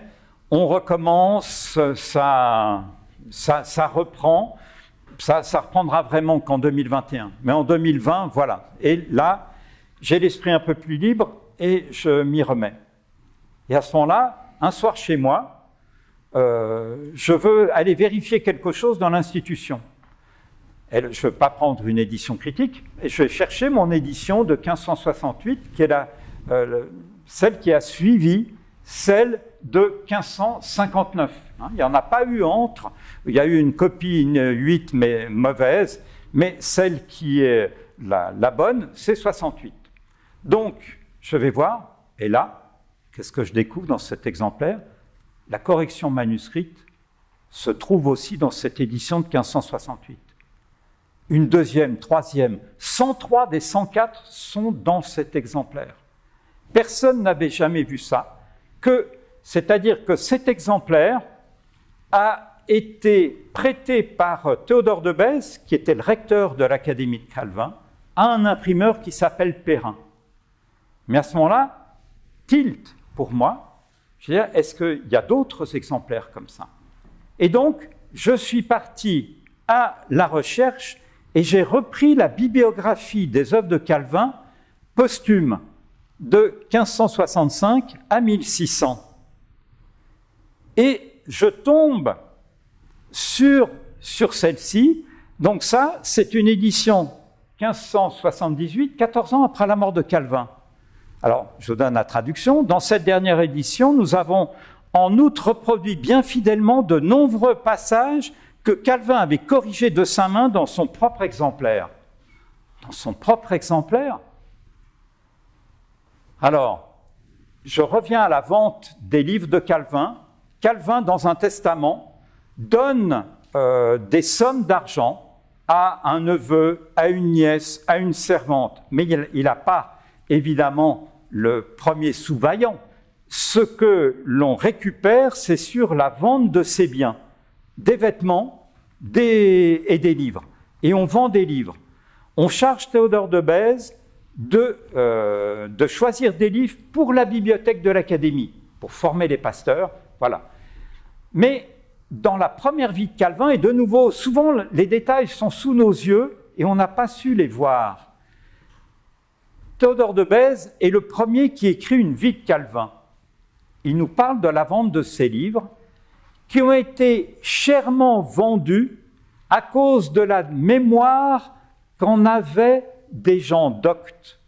on recommence, ça reprend. Ça reprendra vraiment qu'en 2021. Mais en 2020, voilà. Et là, j'ai l'esprit un peu plus libre et je m'y remets. Et à ce moment-là, un soir chez moi, je veux aller vérifier quelque chose dans l'institution. Je ne veux pas prendre une édition critique, et je vais chercher mon édition de 1568, qui est celle qui a suivi celle de 1559. Il n'y en a pas eu entre. Il y a eu une copie 8, mais mauvaise, mais celle qui est la bonne, c'est 68. Donc, je vais voir, et là, qu'est-ce que je découvre dans cet exemplaire? La correction manuscrite se trouve aussi dans cette édition de 1568. Une deuxième, troisième, 103 des 104 sont dans cet exemplaire. Personne n'avait jamais vu ça, c'est-à-dire que cet exemplaire a été prêté par Théodore de Bèze, qui était le recteur de l'Académie de Calvin, à un imprimeur qui s'appelle Perrin. Mais à ce moment-là, tilt pour moi, je veux dire, est-ce qu'il y a d'autres exemplaires comme ça? Et donc, je suis parti à la recherche et j'ai repris la bibliographie des œuvres de Calvin posthume de 1565 à 1600. Et je tombe sur celle-ci. Donc ça, c'est une édition 1578, 14 ans après la mort de Calvin. Alors, je vous donne la traduction. Dans cette dernière édition, nous avons en outre reproduit bien fidèlement de nombreux passages que Calvin avait corrigés de sa main dans son propre exemplaire. Dans son propre exemplaire? Alors, je reviens à la vente des livres de Calvin. Calvin, dans un testament, donne des sommes d'argent à un neveu, à une nièce, à une servante. Mais il n'a pas, évidemment, le premier sous-vaillant. Ce que l'on récupère, c'est sur la vente de ses biens, des vêtements et des livres. Et on vend des livres. On charge Théodore de Bèze de choisir des livres pour la bibliothèque de l'Académie, pour former les pasteurs, voilà. Mais dans la première vie de Calvin, et de nouveau, souvent les détails sont sous nos yeux et on n'a pas su les voir. Théodore de Bèze est le premier qui écrit une vie de Calvin. Il nous parle de la vente de ses livres qui ont été chèrement vendus à cause de la mémoire qu'en avaient des gens doctes.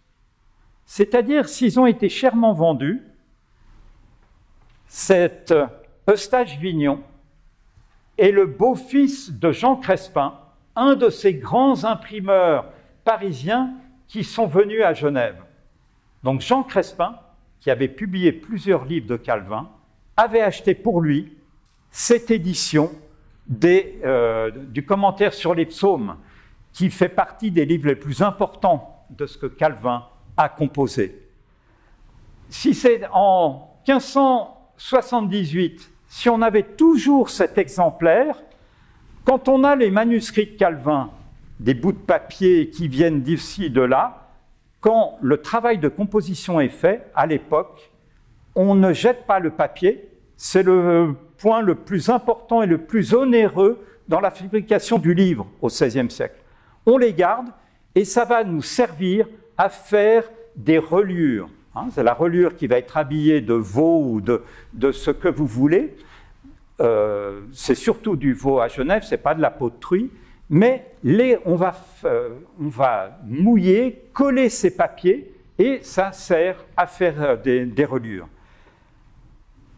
C'est-à-dire, s'ils ont été chèrement vendus, cet Eustache Vignon est le beau-fils de Jean Crespin, un de ces grands imprimeurs parisiens qui sont venus à Genève. Donc Jean Crespin, qui avait publié plusieurs livres de Calvin, avait acheté pour lui cette édition du commentaire sur les psaumes, qui fait partie des livres les plus importants de ce que Calvin a composé. Si c'est en 1578, si on avait toujours cet exemplaire, quand on a les manuscrits de Calvin, des bouts de papier qui viennent d'ici, de là, quand le travail de composition est fait, à l'époque, on ne jette pas le papier, c'est le point le plus important et le plus onéreux dans la fabrication du livre au XVIe siècle. On les garde et ça va nous servir à faire des reliures. C'est la reliure qui va être habillée de veau ou de ce que vous voulez. C'est surtout du veau à Genève, ce n'est pas de la peau de truie. Mais on va mouiller, coller ces papiers et ça sert à faire des reliures.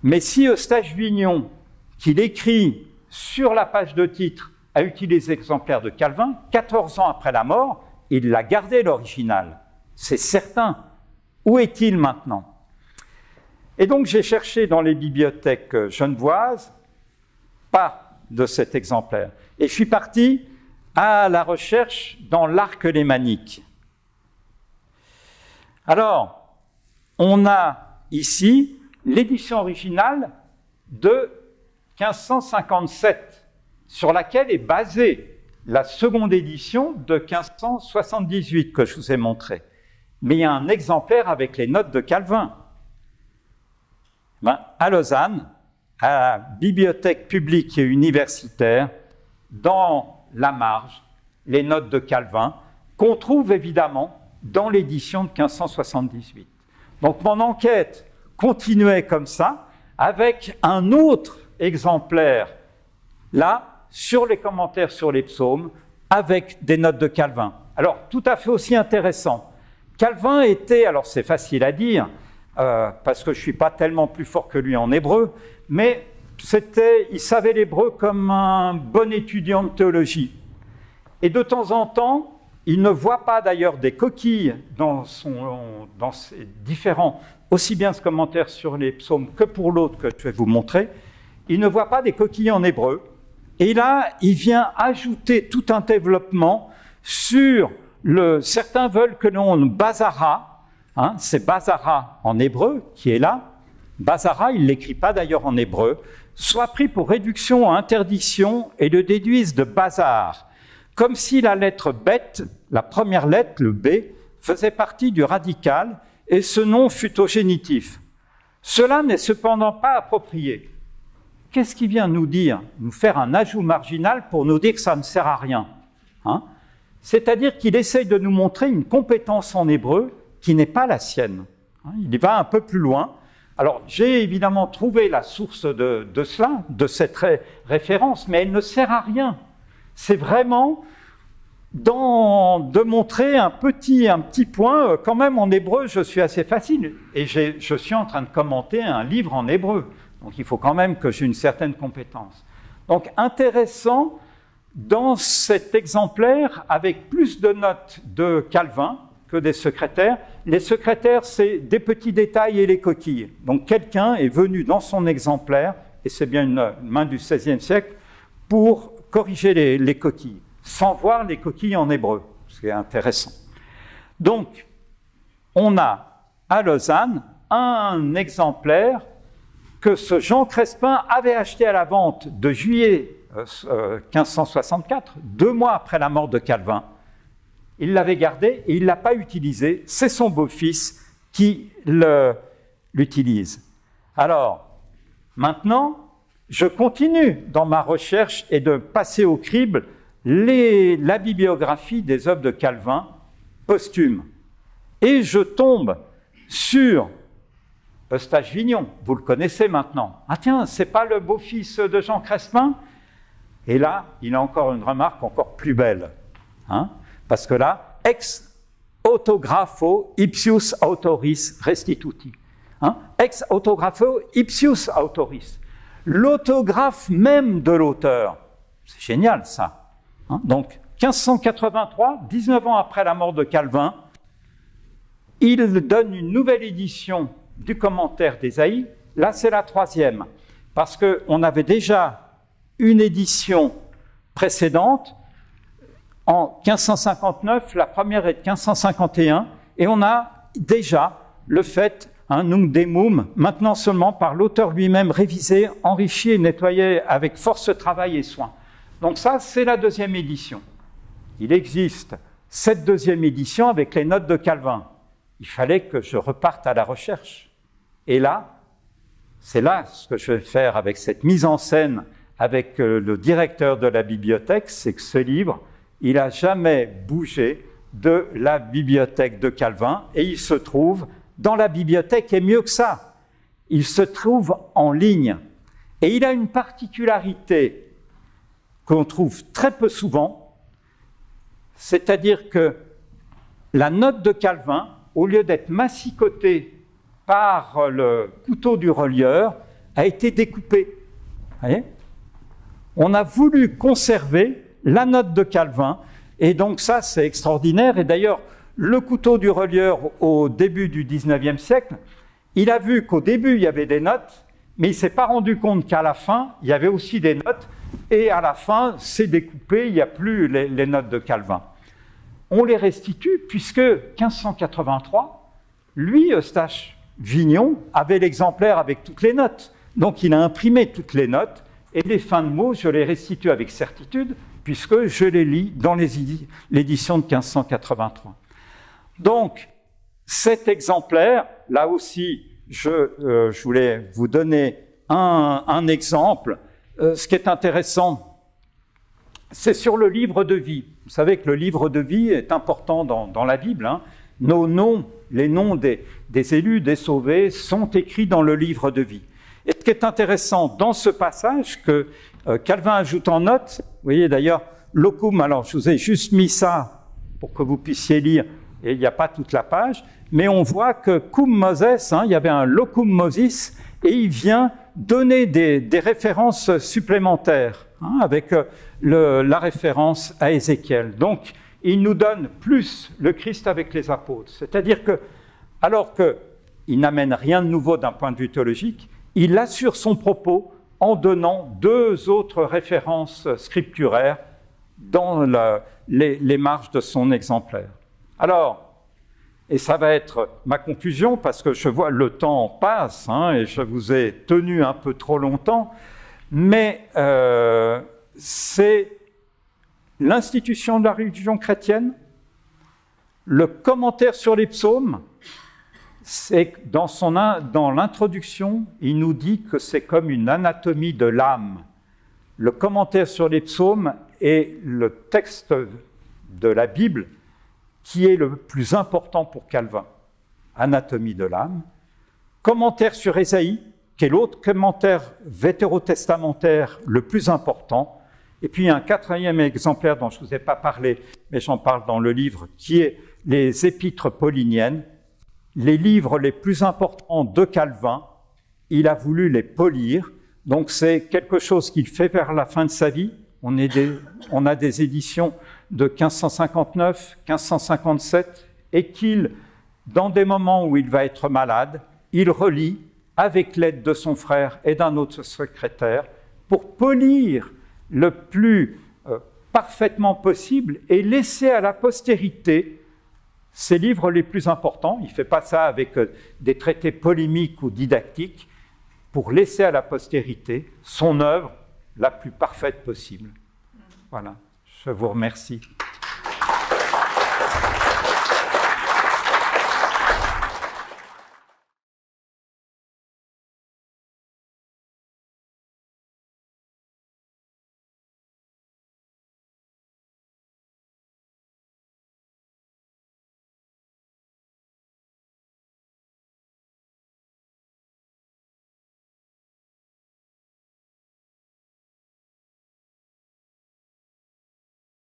Mais si Eustache Vignon, qu'il écrit sur la page de titre, a utilisé l'exemplaire de Calvin, 14 ans après la mort, il l'a gardé l'original. C'est certain. Où est-il maintenant? Et donc j'ai cherché dans les bibliothèques genevoises, pas de cet exemplaire. Et je suis parti à la recherche dans l'Arc lémanique. Alors, on a ici l'édition originale de 1557, sur laquelle est basée la seconde édition de 1578 que je vous ai montré. Mais il y a un exemplaire avec les notes de Calvin. À Lausanne, à la bibliothèque publique et universitaire, dans la marge, les notes de Calvin, qu'on trouve évidemment dans l'édition de 1578. Donc mon enquête continuait comme ça, avec un autre exemplaire, là, sur les commentaires sur les psaumes, avec des notes de Calvin. Alors, tout à fait aussi intéressant. Calvin était, alors c'est facile à dire, parce que je ne suis pas tellement plus fort que lui en hébreu, mais il savait l'hébreu comme un bon étudiant de théologie. Et de temps en temps, il ne voit pas d'ailleurs des coquilles dans ses différents, aussi bien ce commentaire sur les psaumes que pour l'autre que je vais vous montrer, il ne voit pas des coquilles en hébreu. Et là, il vient ajouter tout un développement sur certains veulent que l'on Bazara, c'est Bazara en hébreu qui est là. Bazara, il ne l'écrit pas d'ailleurs en hébreu, soit pris pour réduction à interdiction et le déduisent de bazar, comme si la lettre bête, la première lettre, le B, faisait partie du radical et ce nom fut au génitif. Cela n'est cependant pas approprié. Qu'est-ce qu'il vient nous dire? Nous faire un ajout marginal pour nous dire que ça ne sert à rien. C'est-à-dire qu'il essaye de nous montrer une compétence en hébreu qui n'est pas la sienne. Il y va un peu plus loin. Alors, j'ai évidemment trouvé la source de cela, de cette référence, mais elle ne sert à rien. C'est vraiment de montrer un petit point. Quand même, en hébreu, je suis assez facile. Et je suis en train de commenter un livre en hébreu. Donc, il faut quand même que j'ai une certaine compétence. Donc, intéressant, dans cet exemplaire, avec plus de notes de Calvin que des secrétaires. Les secrétaires, c'est des petits détails et les coquilles. Donc quelqu'un est venu dans son exemplaire, et c'est bien une main du XVIe siècle, pour corriger les coquilles, sans voir les coquilles en hébreu. C'est intéressant. Donc, on a à Lausanne un exemplaire que ce Jean Crespin avait acheté à la vente de juillet 1564, 2 mois après la mort de Calvin. Il l'avait gardé et il ne l'a pas utilisé. C'est son beau-fils qui l'utilise. Alors, maintenant, je continue dans ma recherche et de passer au crible la bibliographie des œuvres de Calvin posthumes. Et je tombe sur Eustache Vignon, vous le connaissez maintenant. Ah tiens, c'est pas le beau-fils de Jean Crespin? Et là, il a encore une remarque encore plus belle. Parce que là, ex autographo ipsius autoris restituti. Ex autographo ipsius autoris. L'autographe même de l'auteur. C'est génial, ça. Donc, 1583, 19 ans après la mort de Calvin, il donne une nouvelle édition du commentaire d'Ésaïe. Là, c'est la 3e, parce qu'on avait déjà une édition précédente, en 1559, la première est de 1551, et on a déjà le fait, Nunc Demum, maintenant seulement par l'auteur lui-même révisé, enrichi et nettoyé avec force, travail et soin. Donc ça, c'est la 2e édition. Il existe cette 2e édition avec les notes de Calvin. Il fallait que je reparte à la recherche. Et là, c'est là ce que je vais faire avec cette mise en scène avec le directeur de la bibliothèque, c'est que ce livre, il n'a jamais bougé de la bibliothèque de Calvin et il se trouve dans la bibliothèque, et mieux que ça, il se trouve en ligne. Et il a une particularité qu'on trouve très peu souvent, c'est-à-dire que la note de Calvin, au lieu d'être massicotée par le couteau du relieur, a été découpée. Vous voyez ? On a voulu conserver la note de Calvin, et donc ça, c'est extraordinaire. Et d'ailleurs, le couteau du relieur, au début du XIXe siècle, il a vu qu'au début, il y avait des notes, mais il ne s'est pas rendu compte qu'à la fin, il y avait aussi des notes, et à la fin, c'est découpé, il n'y a plus les notes de Calvin. On les restitue, puisque 1583, lui, Eustache Vignon, avait l'exemplaire avec toutes les notes. Donc, il a imprimé toutes les notes, et les fins de mots, je les restitue avec certitude, puisque je les lis dans l'édition de 1583. Donc, cet exemplaire, là aussi, je voulais vous donner un exemple. Ce qui est intéressant, c'est sur le livre de vie. Vous savez que le livre de vie est important dans la Bible. Nos noms, les noms des élus, des sauvés, sont écrits dans le livre de vie. Et ce qui est intéressant dans ce passage que Calvin ajoute en note, vous voyez d'ailleurs, locum, alors je vous ai juste mis ça pour que vous puissiez lire, et il n'y a pas toute la page, mais on voit que cum Moses, il y avait un locum Mosis, et il vient donner des références supplémentaires, avec la référence à Ézéchiel. Donc, il nous donne plus le Christ avec les apôtres. C'est-à-dire que, alors qu'il n'amène rien de nouveau d'un point de vue théologique, il assure son propos en donnant deux autres références scripturaires dans les marges de son exemplaire. Alors, et ça va être ma conclusion, parce que je vois le temps passe, et je vous ai tenu un peu trop longtemps, mais c'est l'institution de la religion chrétienne, le commentaire sur les psaumes, c'est dans l'introduction, il nous dit que c'est comme une anatomie de l'âme. Le commentaire sur les psaumes est le texte de la Bible qui est le plus important pour Calvin. Anatomie de l'âme. Commentaire sur Ésaïe, qui est l'autre commentaire vétérotestamentaire le plus important. Et puis un quatrième exemplaire dont je ne vous ai pas parlé, mais j'en parle dans le livre, qui est les Épîtres pauliniennes. Les livres les plus importants de Calvin, il a voulu les polir. Donc c'est quelque chose qu'il fait vers la fin de sa vie. On a des éditions de 1559, 1557, et qu'il, dans des moments où il va être malade, il relit avec l'aide de son frère et d'un autre secrétaire pour polir le plus parfaitement possible et laisser à la postérité ses livres les plus importants. Il ne fait pas ça avec des traités polémiques ou didactiques, pour laisser à la postérité son œuvre la plus parfaite possible. Voilà, je vous remercie.